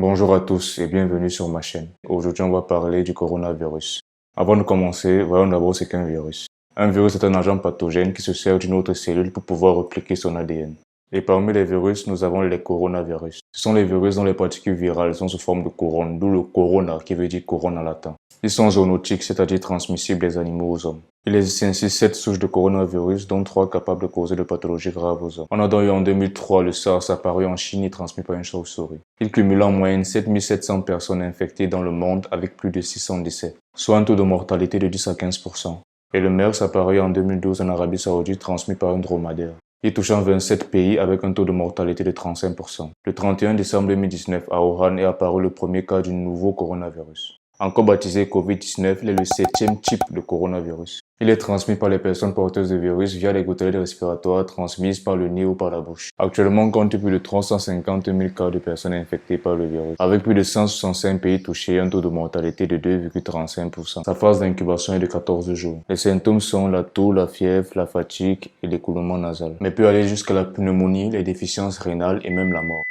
Bonjour à tous et bienvenue sur ma chaîne. Aujourd'hui, on va parler du coronavirus. Avant de commencer, voyons d'abord ce qu'est un virus. Un virus est un agent pathogène qui se sert d'une autre cellule pour pouvoir repliquer son ADN. Et parmi les virus, nous avons les coronavirus. Ce sont les virus dont les particules virales sont sous forme de couronne, d'où le corona qui veut dire couronne en latin. Ils sont zoonotiques, c'est-à-dire transmissibles des animaux aux hommes. Il existe ainsi 7 souches de coronavirus, dont 3 capables de causer de pathologies graves aux hommes. On a donc eu en 2003 le SARS apparu en Chine et transmis par une chauve-souris. Il cumule en moyenne 7700 personnes infectées dans le monde avec plus de 600 décès, soit un taux de mortalité de 10 à 15%. Et le MERS apparu en 2012 en Arabie Saoudite transmis par un dromadaire. Il touchant 27 pays avec un taux de mortalité de 35%. Le 31 décembre 2019, à Wuhan est apparu le premier cas du nouveau coronavirus. Encore baptisé Covid-19, il est le 7e type de coronavirus. Il est transmis par les personnes porteuses de virus via les gouttelettes respiratoires transmises par le nez ou par la bouche. Actuellement, on compte plus de 350 000 cas de personnes infectées par le virus, avec plus de 165 pays touchés et un taux de mortalité de 2,35%. Sa phase d'incubation est de 14 jours. Les symptômes sont la toux, la fièvre, la fatigue et l'écoulement nasal, mais peut aller jusqu'à la pneumonie, les déficiences rénales et même la mort.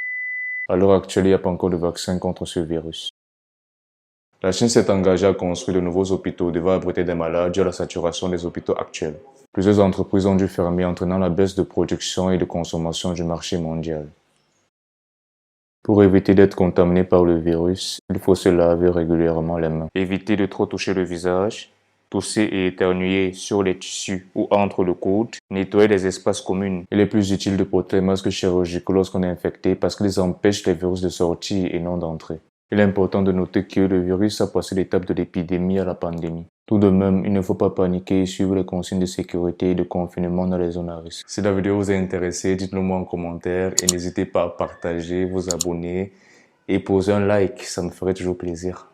À l'heure actuelle, il n'y a pas encore de vaccin contre ce virus. La Chine s'est engagée à construire de nouveaux hôpitaux devant abriter des malades dû à la saturation des hôpitaux actuels. Plusieurs entreprises ont dû fermer, entraînant la baisse de production et de consommation du marché mondial. Pour éviter d'être contaminé par le virus, il faut se laver régulièrement les mains. Éviter de trop toucher le visage, tousser et éternuer sur les tissus ou entre le coude, nettoyer les espaces communs. Il est plus utile de porter les masques chirurgicaux lorsqu'on est infecté parce qu'ils empêchent les virus de sortir et non d'entrer. Il est important de noter que le virus a passé l'étape de l'épidémie à la pandémie. Tout de même, il ne faut pas paniquer et suivre les consignes de sécurité et de confinement dans les zones à risque. Si la vidéo vous a intéressé, dites-le moi en commentaire et n'hésitez pas à partager, vous abonner et poser un like, ça me ferait toujours plaisir.